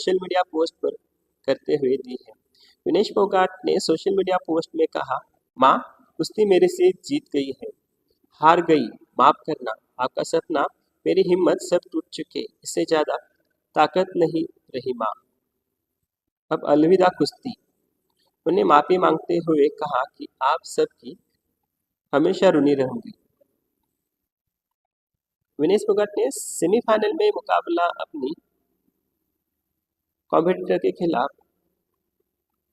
Social media post पर करते हुए दी है। विनेश फोगाट ने सोशल मीडिया पोस्ट में कहा, माँ कुश्ती मेरे से जीत गई है, हार गई, माफ करना, आपका सपना, मेरी हिम्मत सब टूट चुके, इससे ज्यादा ताकत नहीं रही माँ, अब अलविदा कुश्ती। उन्हें माफी मांगते हुए कहा कि आप सबकी हमेशा ऋणी रहूंगी। विनेश फोगाट ने सेमीफाइनल में मुकाबला अपनी कॉम्पिटिटर के खिलाफ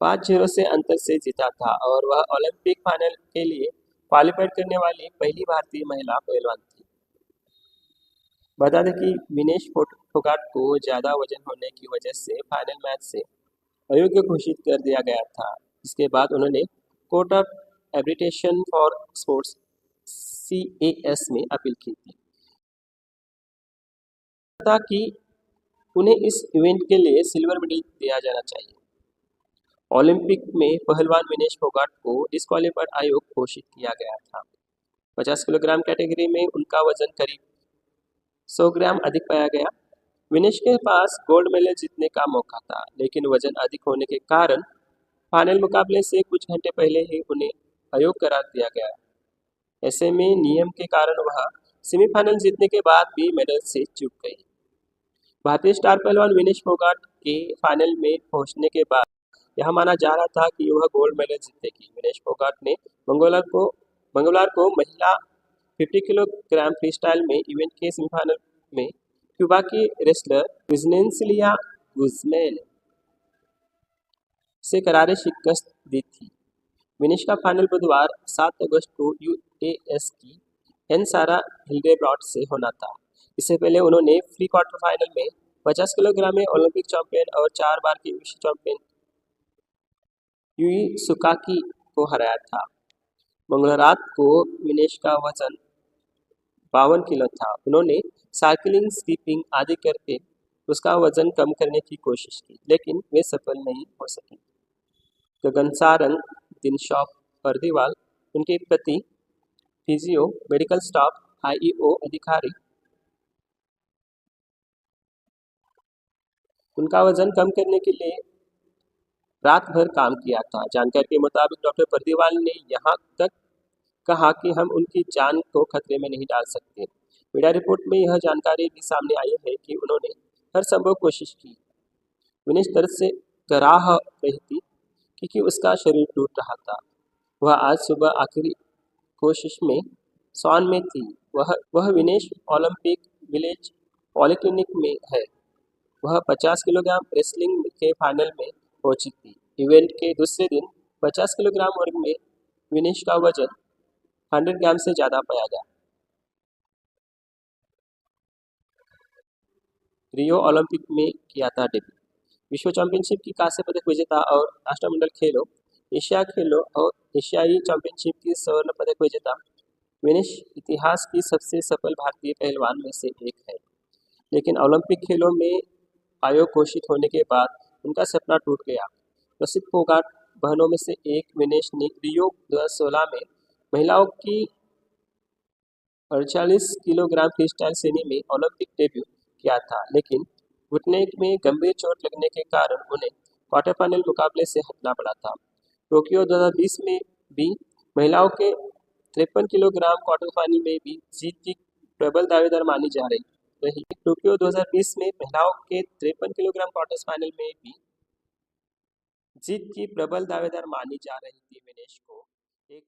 5-0 से अंतर से जीता था और वह ओलंपिक फाइनल के लिए क्वालिफाई करने वाली पहली भारतीय महिला पहलवान थी। बता दें कि विनेश फोगाट को ज्यादा वजन होने की वजह से फाइनल मैच से अयोग्य घोषित कर दिया गया था। इसके बाद उन्होंने court of arbitration for sports CAS में अपील की थी कि उन्हें इस इवेंट के लिए सिल्वर मेडल दिया जाना चाहिए। ओलंपिक में पहलवान विनेश फोगाट को डिस्क्वालीफाइड आयोग घोषित किया गया था। 50 किलोग्राम कैटेगरी में उनका वजन करीब 100 ग्राम अधिक पाया गया। विनेश के पास गोल्ड मेडल जीतने का मौका था, लेकिन वजन अधिक होने के कारण फाइनल मुकाबले से कुछ घंटे पहले ही उन्हें अयोग्य करार दिया गया। ऐसे में नियम के कारण वह सेमीफाइनल जीतने के बाद भी मेडल से चूक गई। भारतीय स्टार पहलवान विनेश फोगाट के फाइनल में पहुंचने के बाद यह माना जा रहा था कि वह गोल्ड मेडल जीतेगी। विनेश फोगाट ने मंगलवार को महिला 50 किलोग्राम फ्रीस्टाइल में इवेंट के सेमीफाइनल में क्यूबा की रेसलर विजनेसिया गुजमैन से करारी शिकस्त दी थी। विनेश का फाइनल बुधवार 7 अगस्त को US की एनसारा हिल्डेब्रॉड से होना था। इससे पहले उन्होंने प्री क्वार्टर फाइनल में 50 किलोग्राम में ओलंपिक चैंपियन और 4 बार के विश्व चैंपियन यूई सुकाकी को हराया था। मंगलवार रात को विनेश का वजन 52 किलो था। उन्होंने साइकिलिंग, स्कीपिंग आदि करके उसका वजन कम करने की कोशिश की, लेकिन वे सफल नहीं हो सके। गगनसारंग दिनशॉप पर्दीवाल, उनके पति, फिजियो, मेडिकल स्टाफ, IEO अधिकारी उनका वजन कम करने के लिए रात भर काम किया था। जानकारी के मुताबिक डॉक्टर पर्दीवाल ने यहाँ तक कहा कि हम उनकी जान को खतरे में नहीं डाल सकते। मीडिया रिपोर्ट में यह जानकारी भी सामने आई है कि उन्होंने हर संभव कोशिश की। विनेश दर्द से कराह रही थी क्योंकि उसका शरीर टूट रहा था। वह आज सुबह आखिरी कोशिश में स्वान में थी। वह विनेश ओलंपिक विलेज पॉलिक्लिनिक में है। वह 50 किलोग्राम रेसलिंग के फाइनल में पहुंची थी। इवेंट के दूसरे दिन 50 किलोग्राम वर्ग में विनेश का वजन 100 ग्राम से ज़्यादा पाया गया। रियो ओलंपिक में किया था डेब्यू। विश्व चैंपियनशिप की कांस्य पदक विजेता और राष्ट्रमंडल खेलों, एशिया खेलों और एशियाई चैंपियनशिप की स्वर्ण पदक विजेता विनेश इतिहास की सबसे सफल भारतीय पहलवान में से एक है। लेकिन ओलंपिक खेलों में आयोग घोषित होने के बाद उनका सपना टूट गया। प्रसिद्ध फोगाट बहनों में से एक विनेश ने रियो 2016 में महिलाओं की 48 किलोग्राम फ्रीस्टाइल श्रेणी में ओलंपिक डेब्यू किया था, लेकिन घुटने में गंभीर चोट लगने के कारण उन्हें क्वार्टर फाइनल मुकाबले से हटना पड़ा था। टोक्यो 2020 में भी महिलाओं के 53 किलोग्राम क्वार्टर फाइनल में भी जीत की प्रबल दावेदार मानी जा रही। टोक्यो 2020 में महिलाओं के 53 किलोग्राम क्वार्टर फाइनल में भी जीत की प्रबल दावेदार मानी जा रही थी। विनेश को एक